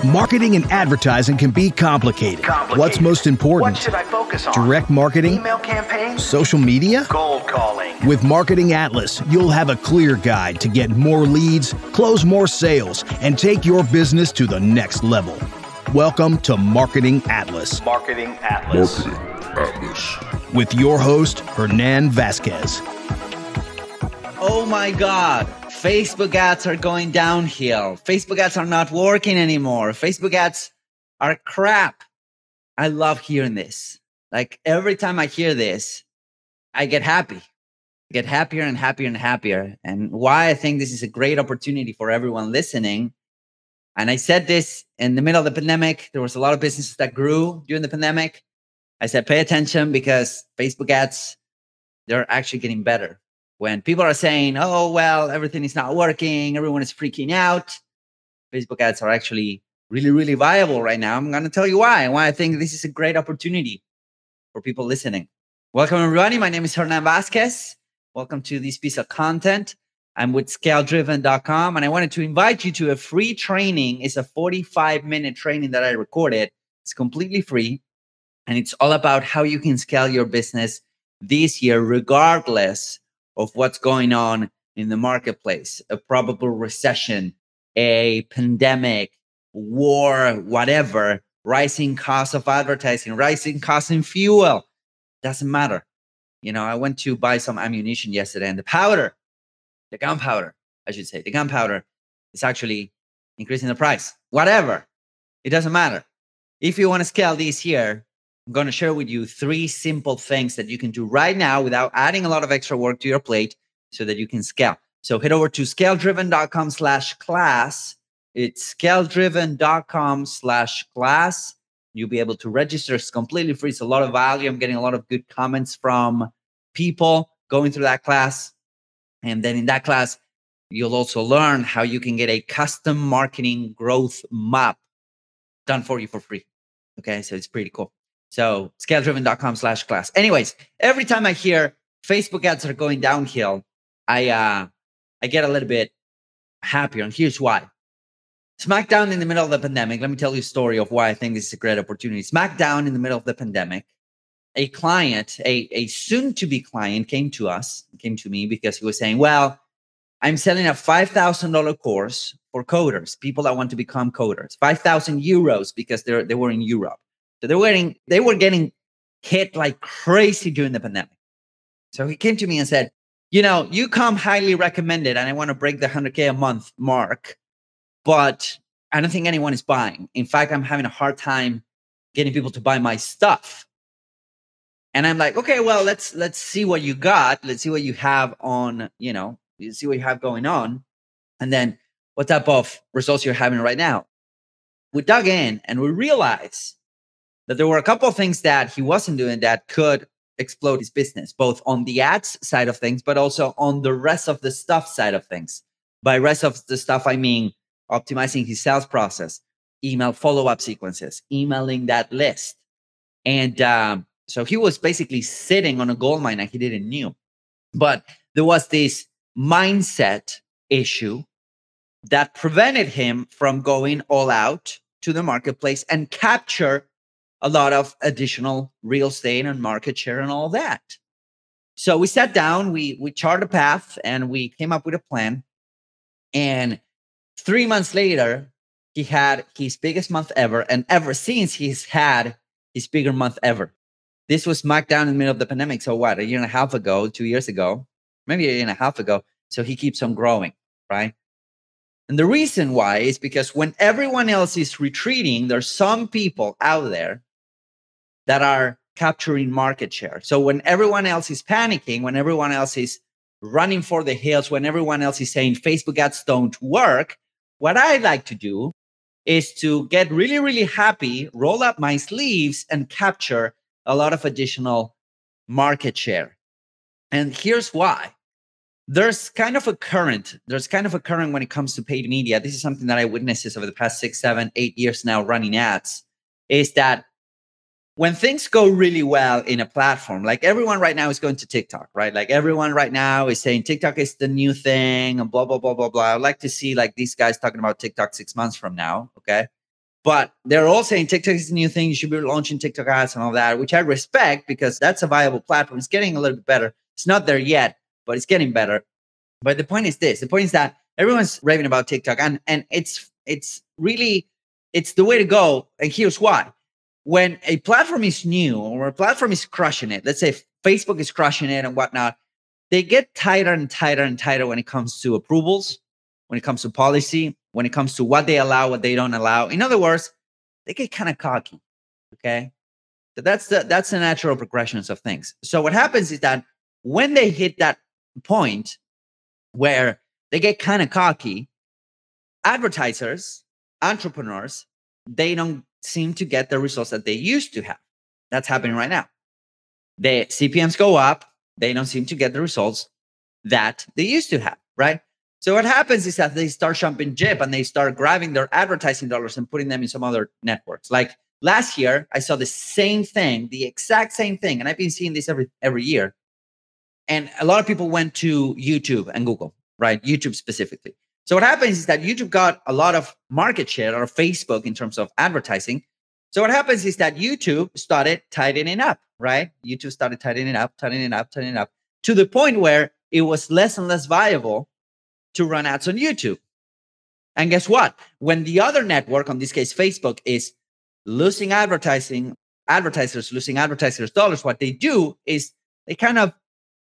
Marketing and advertising can be complicated. What's most important? What should I focus on? Direct marketing? Email campaigns? Social media? Cold calling? With Marketing Atlas, you'll have a clear guide to get more leads, close more sales, and take your business to the next level. Welcome to Marketing Atlas. Marketing Atlas. With your host, Hernan Vasquez. Oh my God. Facebook ads are going downhill. Facebook ads are not working anymore. Facebook ads are crap. I love hearing this. Like every time I hear this, I get happy. I get happier and happier and happier. And why I think this is a great opportunity for everyone listening. And I said this in the middle of the pandemic. There was a lot of businesses that grew during the pandemic. I said, pay attention because Facebook ads, they're actually getting better. When people are saying, oh, well, everything is not working, everyone is freaking out, Facebook ads are actually really, really viable right now. I'm going to tell you why and why I think this is a great opportunity for people listening. Welcome, everybody. My name is Hernan Vasquez. Welcome to this piece of content. I'm with ScaleDriven.com, and I wanted to invite you to a free training. It's a 45-minute training that I recorded. It's completely free, and it's all about how you can scale your business this year, regardless of what's going on in the marketplace, a probable recession, a pandemic, war, whatever, rising costs of advertising, rising costs in fuel. Doesn't matter. You know, I went to buy some ammunition yesterday, and the gunpowder is actually increasing the price. Whatever. It doesn't matter. If you want to scale this year, I'm going to share with you 3 simple things that you can do right now without adding a lot of extra work to your plate so that you can scale. So head over to scaledriven.com/class. It's scaledriven.com/class. You'll be able to register. It's completely free. It's a lot of value. I'm getting a lot of good comments from people going through that class. And then in that class, you'll also learn how you can get a custom marketing growth map done for you for free. Okay, so it's pretty cool. So scaledriven.com/class. Anyways, every time I hear Facebook ads are going downhill, I get a little bit happier. And here's why. Smack down in the middle of the pandemic, let me tell you a story of why I think this is a great opportunity. Smack down in the middle of the pandemic, a client, a soon-to-be client came to me because he was saying, well, I'm selling a $5,000 course for coders, people that want to become coders, 5,000 euros because they were in Europe. So they were getting hit like crazy during the pandemic. So he came to me and said, you know, you come highly recommended and I want to break the 100K a month mark, but I don't think anyone is buying. In fact, I'm having a hard time getting people to buy my stuff. And I'm like, okay, well, let's see what you got. Let's see what you have on, you see what you have going on. And then what type of results you're having right now. We dug in and we realized that there were a couple of things that he wasn't doing that could explode his business, both on the ads side of things, but also on the rest of the stuff side of things. By rest of the stuff, I mean optimizing his sales process, email follow-up sequences, emailing that list. And so he was basically sitting on a gold mine that he didn't know. But there was this mindset issue that prevented him from going all out to the marketplace and capture a lot of additional real estate and market share and all that. So we sat down, we charted a path, and we came up with a plan. And 3 months later, he had his biggest month ever. And ever since, he's had his bigger month ever. This was smack down in the middle of the pandemic. So what, a year and a half ago, 2 years ago, maybe a year and a half ago. So he keeps on growing, right? And the reason why is because when everyone else is retreating, there's some people out there that are capturing market share. So when everyone else is panicking, when everyone else is running for the hills, when everyone else is saying Facebook ads don't work, what I like to do is to get really, really happy, roll up my sleeves and capture a lot of additional market share. And here's why. There's kind of a current when it comes to paid media. This is something that I witnessed over the past 6, 7, 8 years now running ads, is that when things go really well in a platform, like everyone right now is going to TikTok, right? Like everyone right now is saying TikTok is the new thing and blah, blah, blah, blah, blah. I'd like to see like these guys talking about TikTok 6 months from now. Okay. But they're all saying TikTok is the new thing. You should be launching TikTok ads and all that, which I respect because that's a viable platform. It's getting a little bit better. It's not there yet, but it's getting better. But the point is this: the point is that everyone's raving about TikTok, and it's really it's the way to go. And here's why: when a platform is new or a platform is crushing it, let's say Facebook is crushing it and whatnot, they get tighter and tighter and tighter when it comes to approvals, when it comes to policy, when it comes to what they allow, what they don't allow. In other words, they get kind of cocky. Okay, so that's the natural progressions of things. So what happens is that when they hit that point where they get kind of cocky, advertisers, entrepreneurs, they don't seem to get the results that they used to have. That's happening right now. The CPMs go up. They don't seem to get the results that they used to have, right? So what happens is that they start jumping jib and they start grabbing their advertising dollars and putting them in some other networks. Like last year, I saw the same thing, the exact same thing. And I've been seeing this every year. And a lot of people went to YouTube and Google, right? YouTube specifically. So what happens is that YouTube got a lot of market share or Facebook in terms of advertising. So what happens is that YouTube started tightening up, right? YouTube started tightening up to the point where it was less and less viable to run ads on YouTube. And guess what? When the other network, in this case, Facebook, is losing advertisers losing advertisers' dollars, what they do is they kind of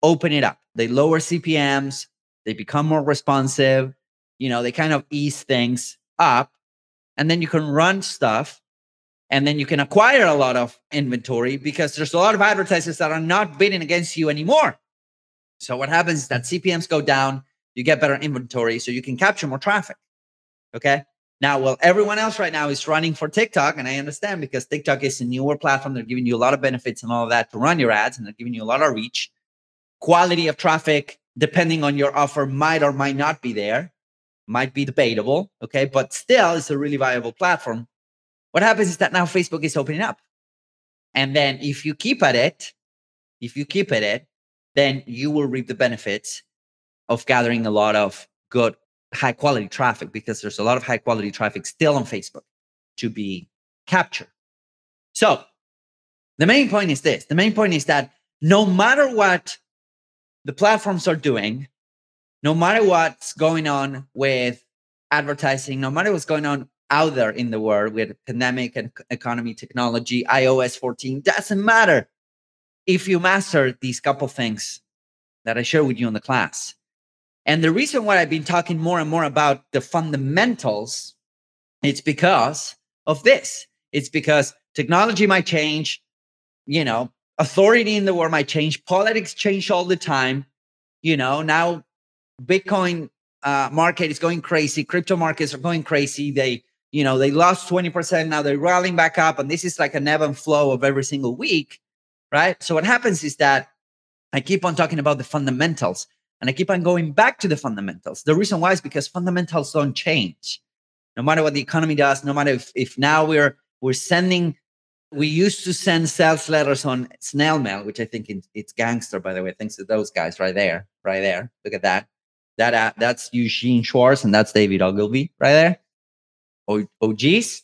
open it up. They lower CPMs. They become more responsive. They kind of ease things up. And then you can run stuff. And then you can acquire a lot of inventory because there's a lot of advertisers that are not bidding against you anymore. So what happens is that CPMs go down. You get better inventory so you can capture more traffic. Okay. Now, well, everyone else right now is running for TikTok. And I understand because TikTok is a newer platform. They're giving you a lot of benefits and all of that to run your ads. And they're giving you a lot of reach. Quality of traffic, depending on your offer, might or might not be there. Might be debatable. Okay. But still, it's a really viable platform. What happens is that now Facebook is opening up. And then if you keep at it, then you will reap the benefits of gathering a lot of good, high quality traffic because there's a lot of high quality traffic still on Facebook to be captured. So the main point is this. The main point is that no matter what the platforms are doing, no matter what's going on with advertising, no matter what's going on out there in the world with pandemic and economy, technology, iOS 14, doesn't matter if you master these couple things that I share with you in the class. And the reason why I've been talking more and more about the fundamentals, it's because of this. It's because technology might change, authority in the world might change, politics change all the time. Now Bitcoin market is going crazy, crypto markets are going crazy. They lost 20%, now they're rallying back up, and this is like an ebb and flow of every single week, right? So what happens is that I keep on talking about the fundamentals. And I keep on going back to the fundamentals. The reason why is because fundamentals don't change. No matter what the economy does, no matter if now we're sending, we used to send sales letters on snail mail, which I think it's gangster, by the way. Thanks to those guys right there. Look at that. That's Eugene Schwartz and that's David Ogilvy right there. OGs.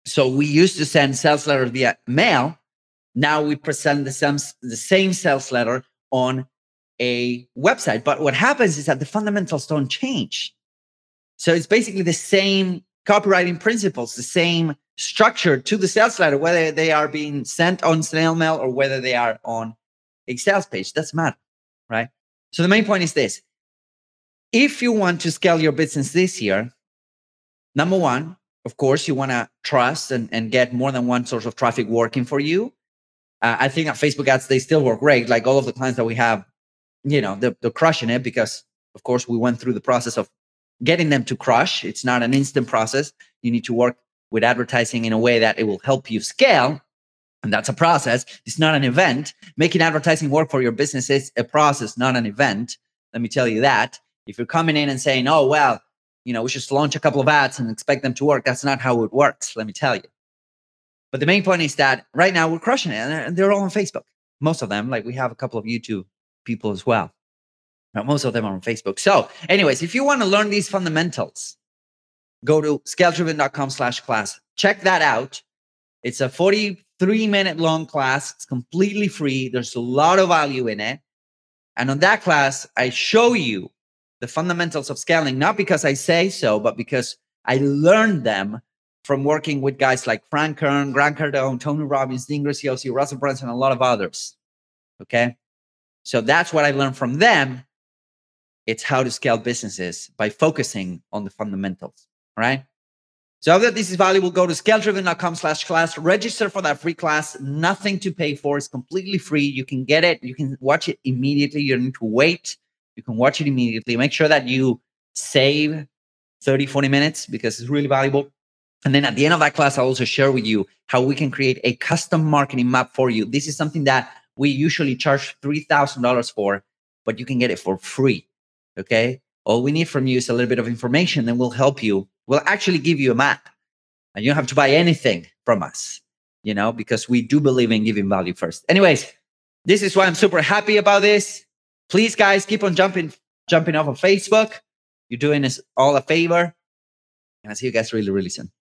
So we used to send sales letters via mail. Now we present the same sales letter on a website. But what happens is that the fundamentals don't change. So it's basically the same copywriting principles, the same structure to the sales letter, whether they are being sent on snail mail or whether they are on a sales page. Doesn't matter, right? So the main point is this. If you want to scale your business this year, number one, of course, you want to trust and get more than one source of traffic working for you. I think that Facebook ads, they still work great. Like all of the clients that we have, they're crushing it because, of course, we went through the process of getting them to crush. It's not an instant process. You need to work with advertising in a way that it will help you scale. And that's a process. It's not an event. Making advertising work for your business is a process, not an event. Let me tell you that. If you're coming in and saying, oh, well, we should launch a couple of ads and expect them to work, that's not how it works. Let me tell you. But the main point is that right now we're crushing it, and they're all on Facebook. Most of them, like we have a couple of YouTube people as well. But most of them are on Facebook. So anyways, if you want to learn these fundamentals, go to scale-driven.com/class. Check that out. It's a 43-minute long class. It's completely free. There's a lot of value in it. And on that class, I show you the fundamentals of scaling, not because I say so, but because I learned them from working with guys like Frank Kern, Grant Cardone, Tony Robbins, Dean Graziosi, Russell Brunson, and a lot of others. Okay? So that's what I learned from them. It's how to scale businesses by focusing on the fundamentals. All right? So if this is valuable, go to scale-driven.com/class, register for that free class, nothing to pay for. It's completely free. You can get it. You can watch it immediately. You don't need to wait. You can watch it immediately. Make sure that you save 30, 40 minutes because it's really valuable. And then at the end of that class, I'll also share with you how we can create a custom marketing map for you. This is something that we usually charge $3,000 for, but you can get it for free. Okay? All we need from you is a little bit of information, and we'll help you. We'll actually give you a map, and you don't have to buy anything from us, you know, because we do believe in giving value first. Anyways, this is why I'm super happy about this. Please, guys, keep on jumping off of Facebook. You're doing us all a favor. And I'll see you guys really, really soon.